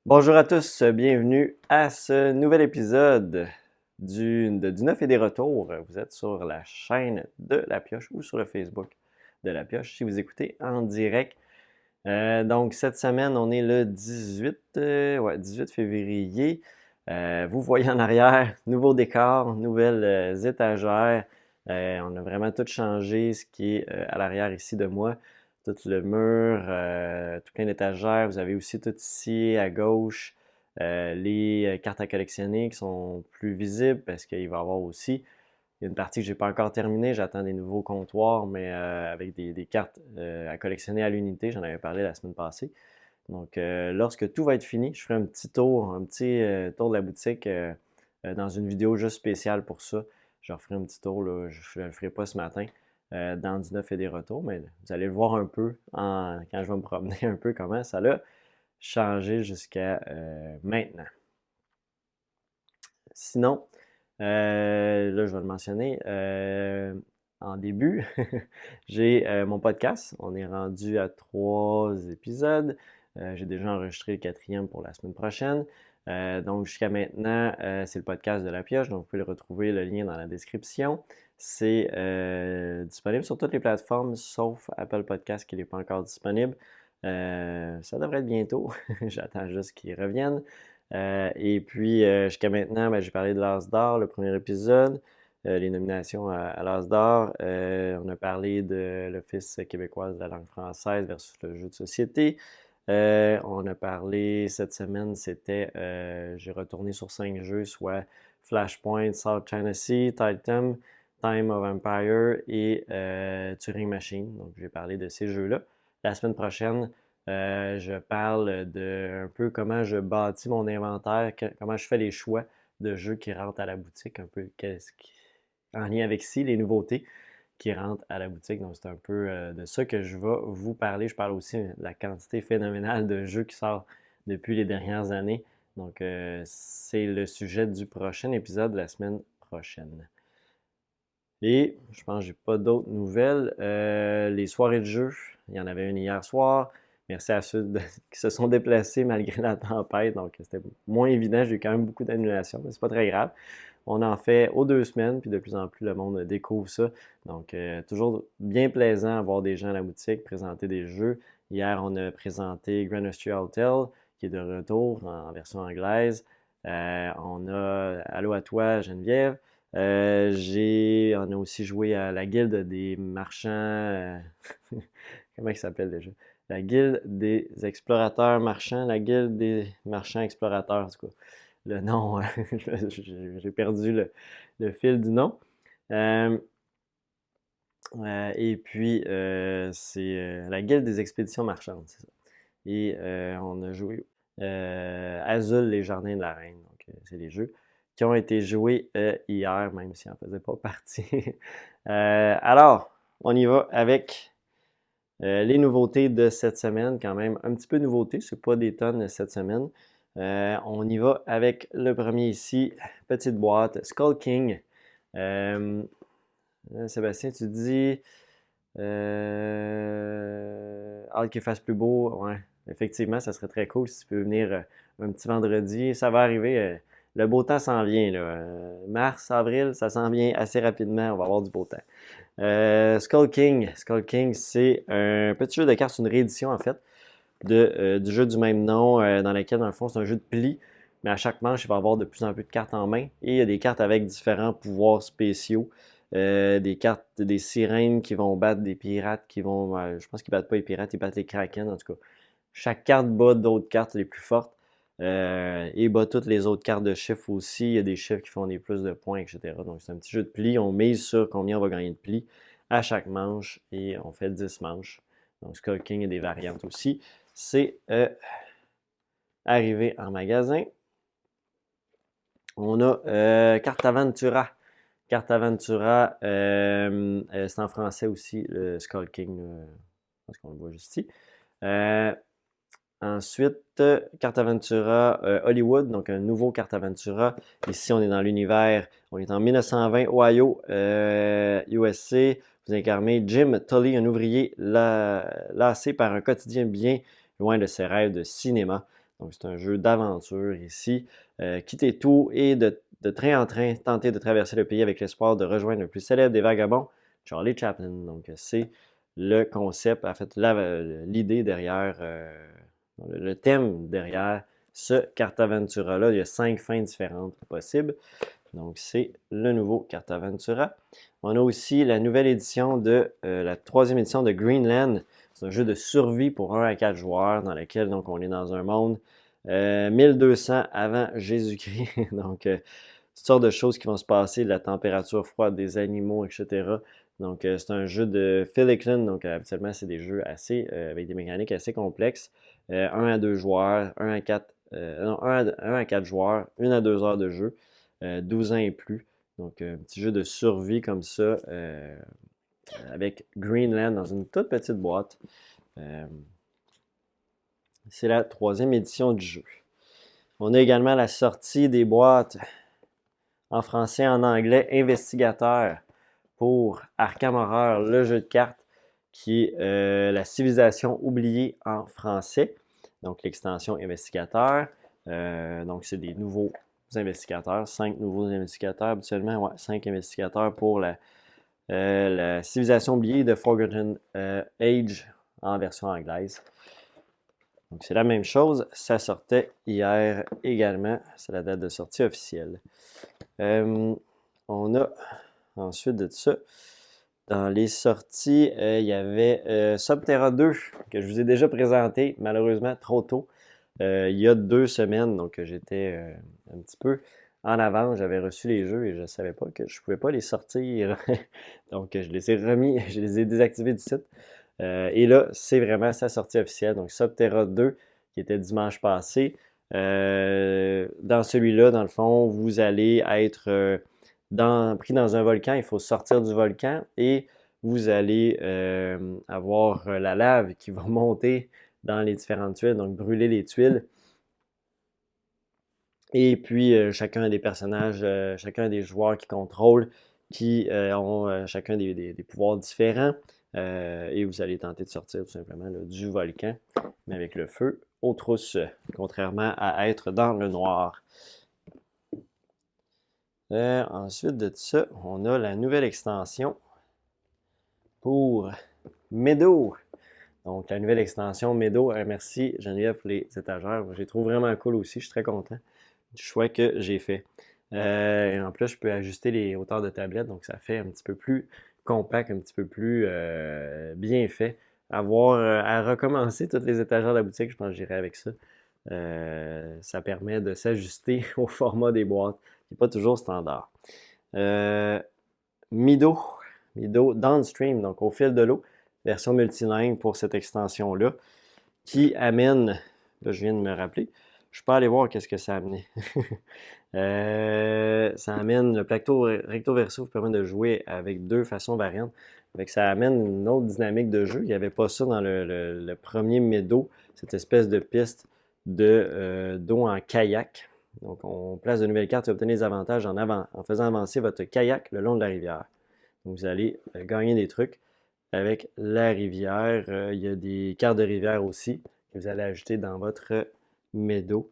Bonjour à tous, bienvenue à ce nouvel épisode du 9 et des retours. Vous êtes sur la chaîne de La Pioche ou sur le Facebook de La Pioche si vous écoutez en direct. Donc cette semaine, on est le 18 février. Vous voyez en arrière, nouveau décor, nouvelles étagères. On a vraiment tout changé, ce qui est à l'arrière ici de moi. Tout le mur, tout plein d'étagères. Vous avez aussi tout ici à gauche les cartes à collectionner qui sont plus visibles parce qu'il va y avoir aussi il y a une partie que j'ai pas encore terminée. J'attends des nouveaux comptoirs, mais avec des cartes à collectionner à l'unité. J'en avais parlé la semaine passée. Donc, lorsque tout va être fini, je ferai un petit tour de la boutique dans une vidéo juste spéciale pour ça. Je referai un petit tour, là, je ne le ferai pas ce matin dans du neuf et des retours, mais vous allez le voir un peu quand je vais me promener un peu comment ça a changé jusqu'à maintenant. Sinon, là, je vais le mentionner en début. J'ai mon podcast. On est rendu à 3 épisodes. J'ai déjà enregistré le quatrième pour la semaine prochaine. Donc, jusqu'à maintenant, c'est le podcast de La Pioche. Donc, vous pouvez le retrouver, le lien dans la description. C'est disponible sur toutes les plateformes, sauf Apple Podcast qui n'est pas encore disponible. Ça devrait être bientôt. J'attends juste qu'ils reviennent. Et puis, jusqu'à maintenant, ben, j'ai parlé de l'As d'or, le premier épisode, les nominations à l'As d'or. On a parlé de l'Office québécois de la langue française versus le jeu de société. On a parlé cette semaine, j'ai retourné sur 5 jeux, soit Flashpoint, South China Sea, Titan, Time of Empire et Turing Machine. Donc, j'ai parlé de ces jeux-là. La semaine prochaine, je parle de un peu comment je bâtis mon inventaire, comment je fais les choix de jeux qui rentrent à la boutique, un peu en lien avec les nouveautés qui rentrent à la boutique. Donc, c'est un peu de ça que je vais vous parler. Je parle aussi de la quantité phénoménale de jeux qui sortent depuis les dernières années. Donc, c'est le sujet du prochain épisode de la semaine prochaine. Et je pense que j'ai pas d'autres nouvelles. Les soirées de jeu, il y en avait une hier soir. Merci à ceux qui se sont déplacés malgré la tempête. Donc, c'était moins évident. J'ai eu quand même beaucoup d'annulations, mais c'est pas très grave. On en fait aux 2 semaines, puis de plus en plus, le monde découvre ça. Donc, toujours bien plaisant à voir des gens à la boutique présenter des jeux. Hier, on a présenté Grand Austria Hotel, qui est de retour en version anglaise. On a Allô à toi, Geneviève. On a aussi joué à la Guilde des marchands. Comment il s'appelle déjà? La Guilde des explorateurs marchands, la Guilde des marchands explorateurs, en tout cas. Le nom, j'ai perdu le fil du nom. Euh, et puis, c'est la Guilde des expéditions marchandes, c'est ça. Et on a joué Azul, les Jardins de la Reine. Donc, c'est les jeux qui ont été joués hier, même si on ne faisait pas partie. Alors, on y va avec les nouveautés de cette semaine. Quand même, un petit peu de nouveautés, c'est pas des tonnes cette semaine. On y va avec le premier ici, petite boîte, Skull King. Sébastien, tu dis hâte qu'il fasse plus beau. Ouais, effectivement, ça serait très cool si tu peux venir un petit vendredi. Ça va arriver. Le beau temps s'en vient, là. Mars, avril, ça s'en vient assez rapidement. On va avoir du beau temps. Skull King. Skull King, c'est un petit jeu de cartes, c'est une réédition en fait du jeu du même nom, dans lequel, dans le fond, c'est un jeu de pli. Mais à chaque manche, il va y avoir de plus en plus de cartes en main. Et il y a des cartes avec différents pouvoirs spéciaux. Des cartes, des sirènes qui vont battre des pirates qui vont. Je pense qu'ils battent pas les pirates, ils battent les kraken en tout cas. Chaque carte bat d'autres cartes les plus fortes. Et bat toutes les autres cartes de chiffres aussi. Il y a des chiffres qui font des plus de points, etc. Donc c'est un petit jeu de pli. On mise sur combien on va gagner de pli à chaque manche. Et on fait 10 manches. Donc Skull King a des variantes aussi. C'est arrivé en magasin. On a Carte Aventura. Carte Aventura, c'est en français aussi, le Skull King. Je pense qu'on le voit juste ici. Ensuite, Carte Aventura Hollywood, donc un nouveau Carte Aventura. Ici, on est dans l'univers, on est en 1920, Ohio, USA. Vous incarnez Jim Tully, un ouvrier lassé par un quotidien bien loin de ses rêves de cinéma. Donc, c'est un jeu d'aventure ici. Quitter tout et de train en train, tenter de traverser le pays avec l'espoir de rejoindre le plus célèbre des vagabonds, Charlie Chaplin. Donc, c'est le concept, en fait, l'idée derrière, le thème derrière ce Cartaventura-là. Il y a 5 fins différentes possibles. Donc, c'est le nouveau Cartaventura. On a aussi la nouvelle édition de la 3e édition de Greenland. C'est un jeu de survie pour 1 à 4 joueurs dans lequel donc, on est dans un monde 1200 avant Jésus-Christ. Donc, toutes sortes de choses qui vont se passer, de la température froide, des animaux, etc. Donc, c'est un jeu de Phil Eklund. Donc, habituellement, c'est des jeux assez, avec des mécaniques assez complexes. 1 à 2 joueurs, 1 à 4, non, 1 à 4 joueurs, 1 à 2 heures de jeu, 12 ans et plus. Donc, un petit jeu de survie comme ça, avec Greenland dans une toute petite boîte. C'est la 3e édition du jeu. On a également la sortie des boîtes en français et en anglais, Investigateur pour Arkham Horror, le jeu de cartes qui est la civilisation oubliée en français. Donc, l'extension Investigateur. Donc, c'est des nouveaux investigateurs, 5 nouveaux investigateurs habituellement. Ouais, 5 investigateurs pour la civilisation oubliée de Forgotten Age en version anglaise. Donc, c'est la même chose. Ça sortait hier également. C'est la date de sortie officielle. On a ensuite de ça, dans les sorties, il y avait Subterra 2 que je vous ai déjà présenté, malheureusement trop tôt, il y a 2 semaines. Donc, j'étais un petit peu en avance. J'avais reçu les jeux et je ne savais pas que je ne pouvais pas les sortir. Donc, je les ai remis, je les ai désactivés du site. Et là, c'est vraiment sa sortie officielle. Donc, Subterra 2, qui était dimanche passé. Dans celui-là, dans le fond, vous allez être pris dans un volcan. Il faut sortir du volcan et vous allez avoir la lave qui va monter dans les différentes tuiles, donc brûler les tuiles. Et puis, chacun des personnages, chacun des joueurs qui contrôlent, qui ont chacun des pouvoirs différents. Et vous allez tenter de sortir tout simplement là, du volcan, mais avec le feu aux trousses, contrairement à être dans le noir. Ensuite de ça, on a la nouvelle extension pour Meadow. Donc, la nouvelle extension Meadow. Merci Geneviève pour les étagères. Je les trouve vraiment cool aussi. Je suis très content du choix que j'ai fait. Et en plus, je peux ajuster les hauteurs de tablette, donc ça fait un petit peu plus compact, un petit peu plus bien fait. Avoir à recommencer toutes les étagères de la boutique, je pense que j'irai avec ça. Ça permet de s'ajuster au format des boîtes, qui n'est pas toujours standard. Mido Downstream, donc au fil de l'eau, version multilingue pour cette extension-là, qui amène, là je viens de me rappeler, je peux aller voir qu'est-ce que ça amenait. Ça amène le placto recto verso vous permet de jouer avec 2 façons variantes. Donc, ça amène une autre dynamique de jeu. Il n'y avait pas ça dans le premier Meadow, cette espèce de piste d'eau en kayak. Donc, on place de nouvelles cartes et obtenez des avantages en faisant avancer votre kayak le long de la rivière. Donc, vous allez gagner des trucs avec la rivière. Il y a des cartes de rivière aussi que vous allez ajouter dans votre Meadow.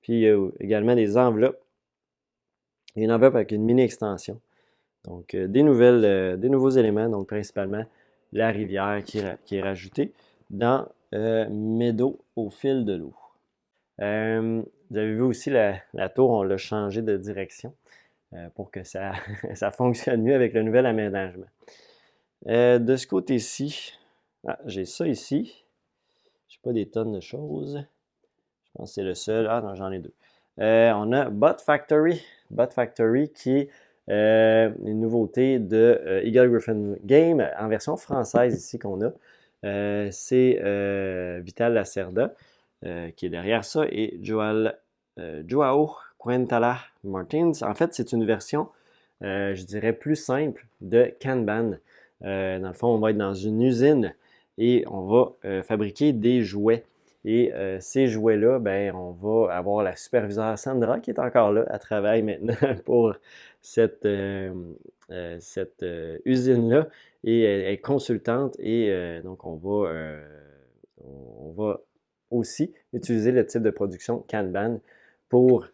Puis il y a également des enveloppes. Il y a une enveloppe avec une mini-extension. Donc, des nouveaux éléments, donc principalement la rivière qui est rajoutée dans Meadow au fil de l'eau. Vous avez vu aussi la tour, on l'a changé de direction pour que ça, ça fonctionne mieux avec le nouvel aménagement. De ce côté-ci, j'ai ça ici. Je n'ai pas des tonnes de choses. Je pense que c'est le seul. Ah non, j'en ai 2. On a Bot Factory. Bot Factory qui est une nouveauté de Eagle Griffin Game en version française ici qu'on a. C'est Vital Lacerda qui est derrière ça et Joao Quintala Martins. En fait, c'est une version, je dirais, plus simple de Kanban. Dans le fond, on va être dans une usine et on va fabriquer des jouets. Et ces jouets-là, ben, on va avoir la superviseure Sandra qui est encore là, elle travaille maintenant pour cette usine-là et elle est consultante et donc on va aussi utiliser le type de production Kanban pour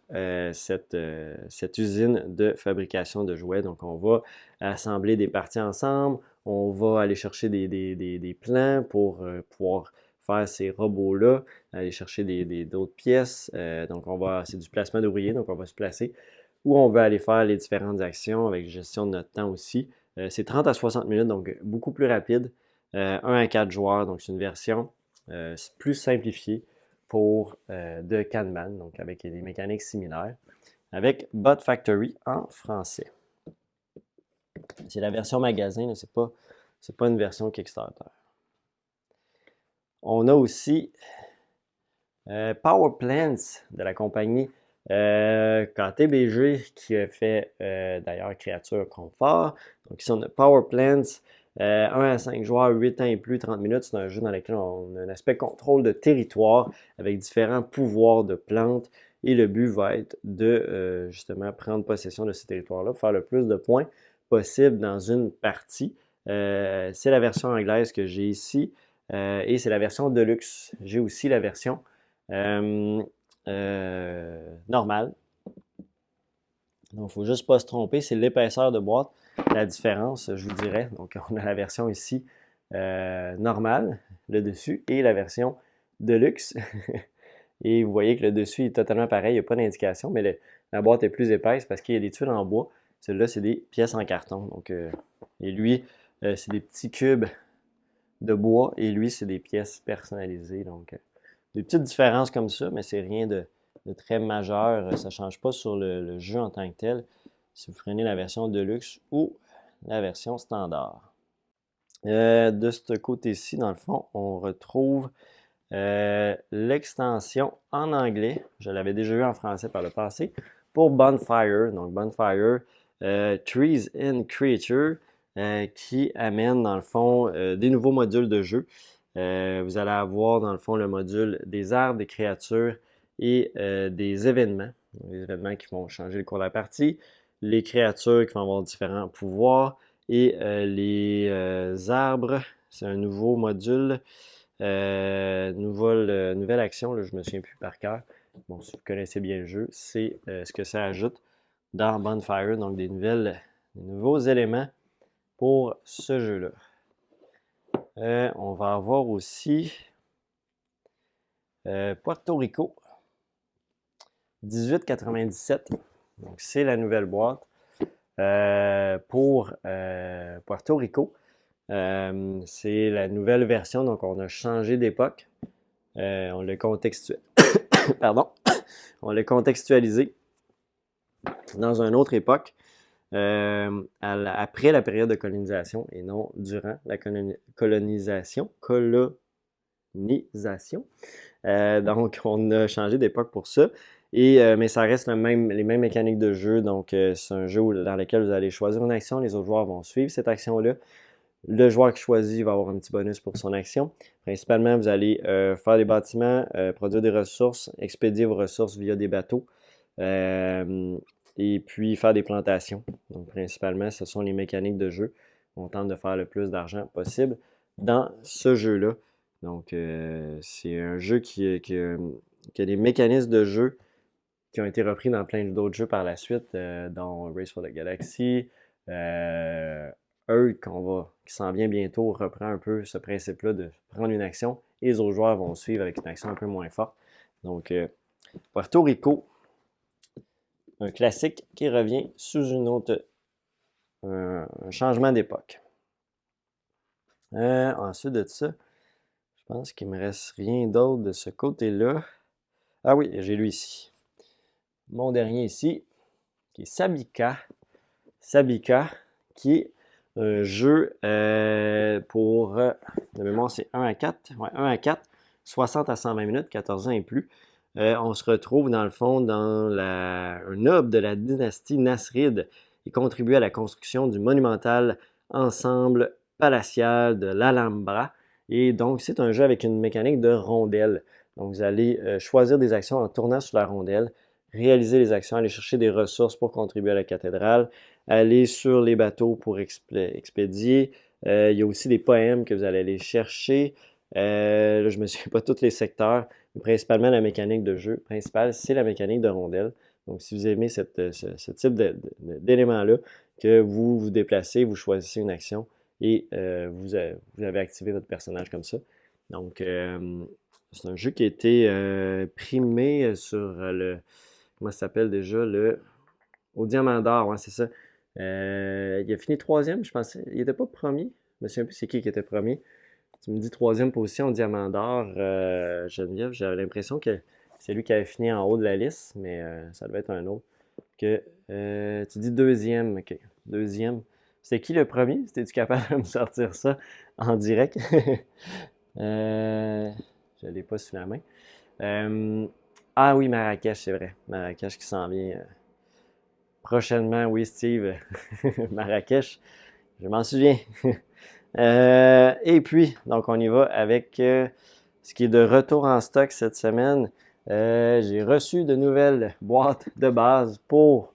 cette usine de fabrication de jouets. Donc, on va assembler des parties ensemble, on va aller chercher des plans pour pouvoir faire ces robots-là, aller chercher d'autres pièces. Donc, c'est du placement d'ouvriers, donc on va se placer où on veut aller faire les différentes actions avec gestion de notre temps aussi. C'est 30 à 60 minutes, donc beaucoup plus rapide. 1 à 4 joueurs, donc c'est une version plus simplifiée de Kanban, donc avec des mécaniques similaires, avec Bot Factory en français. C'est la version magasin, c'est pas une version Kickstarter. On a aussi Power Plants de la compagnie KTBG qui a fait d'ailleurs Créature Confort. Donc ici on a Power Plants, 1 à 5 joueurs, 8 ans et plus, 30 minutes. C'est un jeu dans lequel on a un aspect contrôle de territoire avec différents pouvoirs de plantes. Et le but va être de justement prendre possession de ces territoires-là pour faire le plus de points possible dans une partie. C'est la version anglaise que j'ai ici et c'est la version Deluxe. J'ai aussi la version normale. Donc, il ne faut juste pas se tromper, c'est l'épaisseur de boîte. La différence, je vous dirais. Donc, on a la version ici normale, le dessus, et la version Deluxe. Et vous voyez que le dessus est totalement pareil, il n'y a pas d'indication, mais la boîte est plus épaisse parce qu'il y a des tuiles en bois. Celle-là, c'est des pièces en carton. Donc, et lui, c'est des petits cubes de bois et lui, c'est des pièces personnalisées. Donc, des petites différences comme ça, mais c'est rien de très majeur. Ça ne change pas sur le jeu en tant que tel. Si vous prenez la version Deluxe ou la version standard. De ce côté-ci, dans le fond, on retrouve l'extension en anglais. Je l'avais déjà eu en français par le passé. Pour Bonfire. Donc, Bonfire, Trees and Creatures, qui amène, dans le fond, des nouveaux modules de jeu. Vous allez avoir, dans le fond, le module des arbres, des créatures et des événements. Des événements qui vont changer le cours de la partie. Les créatures qui vont avoir différents pouvoirs. Et les arbres, c'est un nouveau module. Nouvelle action, là, je ne me souviens plus par cœur. Bon, si vous connaissez bien le jeu, c'est ce que ça ajoute dans Bonfire, donc des nouveaux éléments pour ce jeu-là. On va avoir aussi Puerto Rico, 18,97. Donc, c'est la nouvelle boîte pour Puerto Rico. C'est la nouvelle version, donc on a changé d'époque. On l'a Pardon. On l'a contextualisé dans une autre époque, après la période de colonisation et non durant la colonisation. Donc, on a changé d'époque pour ça. Mais ça reste les mêmes mécaniques de jeu. Donc, c'est un jeu dans lequel vous allez choisir une action. Les autres joueurs vont suivre cette action-là. Le joueur qui choisit va avoir un petit bonus pour son action. Principalement, vous allez faire des bâtiments, produire des ressources, expédier vos ressources via des bateaux et puis faire des plantations. Donc, principalement, ce sont les mécaniques de jeu. On tente de faire le plus d'argent possible dans ce jeu-là. Donc, c'est un jeu qui a des mécanismes de jeu qui ont été repris dans plein d'autres jeux par la suite, dont Race for the Galaxy, Earth, qui s'en vient bientôt, reprend un peu ce principe-là de prendre une action et les autres joueurs vont suivre avec une action un peu moins forte. Donc, Puerto Rico, un classique qui revient sous un changement d'époque. Ensuite de ça, je pense qu'il ne me reste rien d'autre de ce côté-là. Ah oui, j'ai lu ici. Mon dernier ici, qui est Sabika. Sabika, qui est un jeu pour, de mémoire, c'est 1 à 4. Ouais, 1 à 4, 60 à 120 minutes, 14 ans et plus. On se retrouve dans le fond dans un noble de la dynastie Nasrid et contribue à la construction du monumental ensemble palatial de l'Alhambra. Et donc, c'est un jeu avec une mécanique de rondelle. Donc, vous allez choisir des actions en tournant sur la rondelle, réaliser les actions, aller chercher des ressources pour contribuer à la cathédrale, aller sur les bateaux pour expédier. Il y a aussi des poèmes que vous allez aller chercher. Là, je ne me souviens pas tous les secteurs, mais principalement la mécanique de jeu principale, c'est la mécanique de rondelle. Donc, si vous aimez ce type d'élément-là, que vous vous déplacez, vous choisissez une action et vous avez activé votre personnage comme ça. Donc, c'est un jeu qui a été primé sur comment ça s'appelle déjà? Au Diamant d'Or, ouais, c'est ça. Il a fini troisième, je pensais. Il n'était pas premier. Je me souviens plus c'est qui était premier. Tu me dis troisième position au Diamant d'Or, Geneviève. J'avais l'impression que c'est lui qui avait fini en haut de la liste, mais ça devait être un autre. Tu dis deuxième, ok. Deuxième. C'était qui le premier? C'était-tu capable de me sortir ça en direct? Je ne l'ai pas sous la main. Ah oui, Marrakech, c'est vrai. Marrakech qui s'en vient prochainement. Oui, Steve. Marrakech, je m'en souviens. Et puis, donc on y va avec ce qui est de retour en stock cette semaine. J'ai reçu de nouvelles boîtes de base pour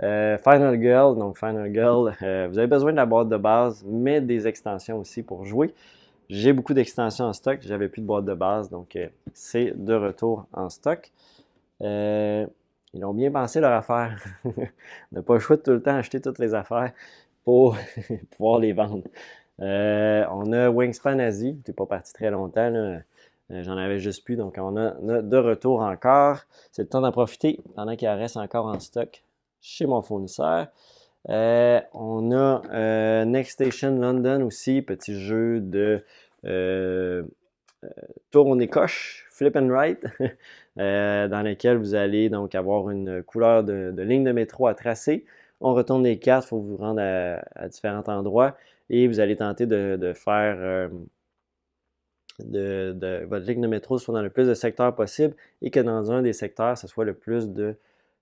Final Girl. Donc Final Girl, vous avez besoin de la boîte de base, mais des extensions aussi pour jouer. J'ai beaucoup d'extensions en stock, j'avais plus de boîte de base, donc c'est de retour en stock. Ils ont bien pensé leur affaire. On n'a pas le choix de tout le temps acheter toutes les affaires pour pouvoir les vendre. On a Wingspan Asie, t'es pas parti très longtemps, là. J'en avais juste plus, donc on a de retour encore. C'est le temps d'en profiter pendant qu'il en reste encore en stock chez mon fournisseur. On a Next Station London aussi, petit jeu de tourne-coche, flip and write, dans lequel vous allez donc avoir une couleur de ligne de métro à tracer. On retourne les cartes, il faut vous rendre à différents endroits et vous allez tenter de faire votre ligne de métro soit dans le plus de secteurs possible et que dans un des secteurs, ce soit le plus de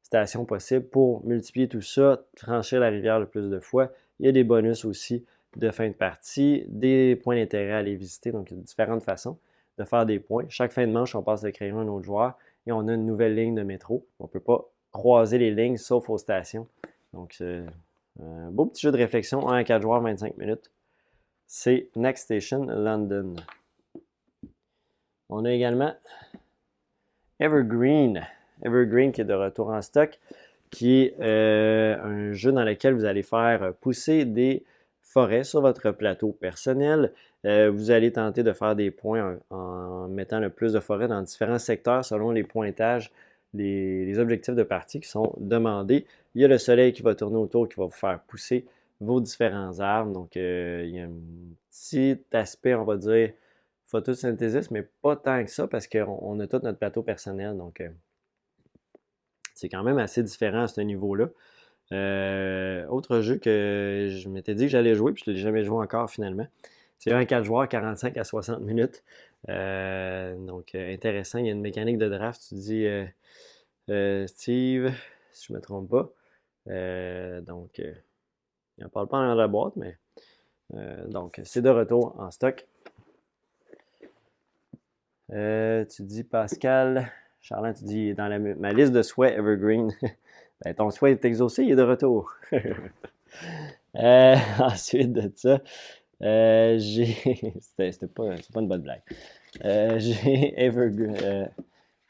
stations possible pour multiplier tout ça, franchir la rivière le plus de fois. Il y a des bonus aussi de fin de partie, des points d'intérêt à aller visiter, donc il y a différentes façons de faire des points. Chaque fin de manche, on passe le crayon à un autre joueur et on a une nouvelle ligne de métro. On ne peut pas croiser les lignes sauf aux stations. Donc, c'est un beau petit jeu de réflexion, 1 à 4 joueurs, 25 minutes. C'est Next Station London. On a également Evergreen. Evergreen qui est de retour en stock, qui est un jeu dans lequel vous allez faire pousser des forêts sur votre plateau personnel. Vous allez tenter de faire des points en mettant le plus de forêts dans différents secteurs selon les pointages, les objectifs de partie qui sont demandés. Il y a le soleil qui va tourner autour, qui va vous faire pousser vos différents arbres. Donc, il y a un petit aspect, on va dire, photosynthèse, mais pas tant que ça parce qu'on a tout notre plateau personnel. Donc, c'est quand même assez différent à ce niveau-là. Autre jeu que je m'étais dit que j'allais jouer, puis je ne l'ai jamais joué encore finalement. C'est un 4 joueurs, 45 à 60 minutes. Donc, intéressant. Il y a une mécanique de draft. Tu dis, Steve, si je ne me trompe pas. Donc, il n'en parle pas dans la boîte, mais donc, c'est de retour en stock. Tu dis Pascal, Charlin, tu dis dans ma liste de souhaits Evergreen. Ben, ton souhait est exaucé, il est de retour. Ensuite de ça, c'était pas une bonne blague. J'ai Evergreen.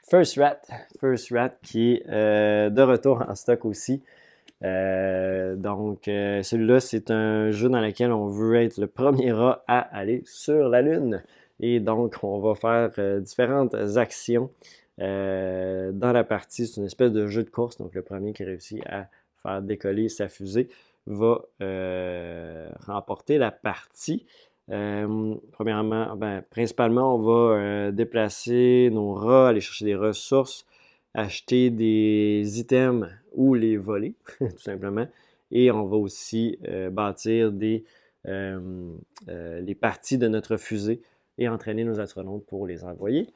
First Rat qui est de retour en stock aussi. Donc, celui-là, c'est un jeu dans lequel on veut être le premier rat à aller sur la Lune. Et donc, on va faire différentes actions dans la partie. C'est une espèce de jeu de course. Donc, le premier qui réussit à faire décoller sa fusée va remporter la partie. Premièrement, principalement, on va déplacer nos rats, aller chercher des ressources, acheter des items ou les voler, tout simplement. Et on va aussi bâtir les parties de notre fusée et entraîner nos astronautes pour les envoyer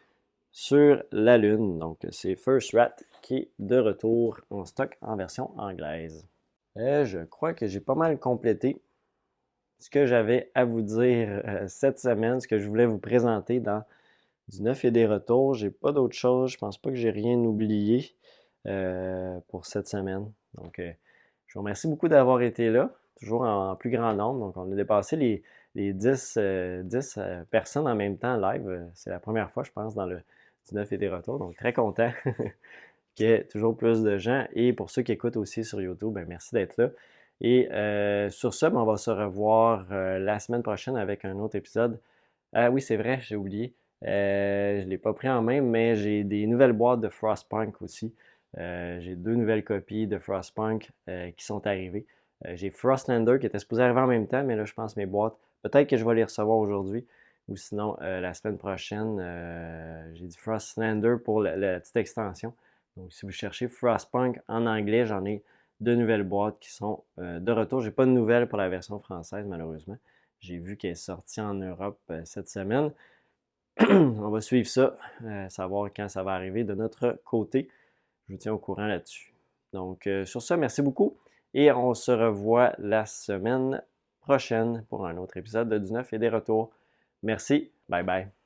sur la Lune. Donc, c'est First Rat qui est de retour en stock en version anglaise. Je crois que j'ai pas mal complété ce que j'avais à vous dire cette semaine, ce que je voulais vous présenter dans du neuf et des retours. J'ai pas d'autre chose. Je pense pas que j'ai rien oublié pour cette semaine. Donc, je vous remercie beaucoup d'avoir été là, toujours en plus grand nombre. Donc, on a dépassé les 10 personnes en même temps live. C'est la première fois, je pense, dans le du neuf et des retours. Donc, très content qu'il y ait toujours plus de gens. Et pour ceux qui écoutent aussi sur YouTube, ben, merci d'être là. Et sur ça, ben, on va se revoir la semaine prochaine avec un autre épisode. Ah oui, c'est vrai, j'ai oublié. Je ne l'ai pas pris en main, mais j'ai des nouvelles boîtes de Frostpunk aussi. J'ai 2 nouvelles copies de Frostpunk qui sont arrivées. J'ai Frostlander qui était supposé arriver en même temps, mais là, je pense mes boîtes, peut-être que je vais les recevoir aujourd'hui ou sinon la semaine prochaine. J'ai du Frostlander pour la petite extension. Donc, si vous cherchez Frostpunk en anglais, j'en ai 2 nouvelles boîtes qui sont de retour. J'ai pas de nouvelles pour la version française, malheureusement. J'ai vu qu'elle est sortie en Europe cette semaine. On va suivre ça, savoir quand ça va arriver de notre côté. Je vous tiens au courant là-dessus. Donc, sur ça, merci beaucoup et on se revoit la semaine prochaine pour un autre épisode de Du Neuf et des Retours. Merci, bye bye.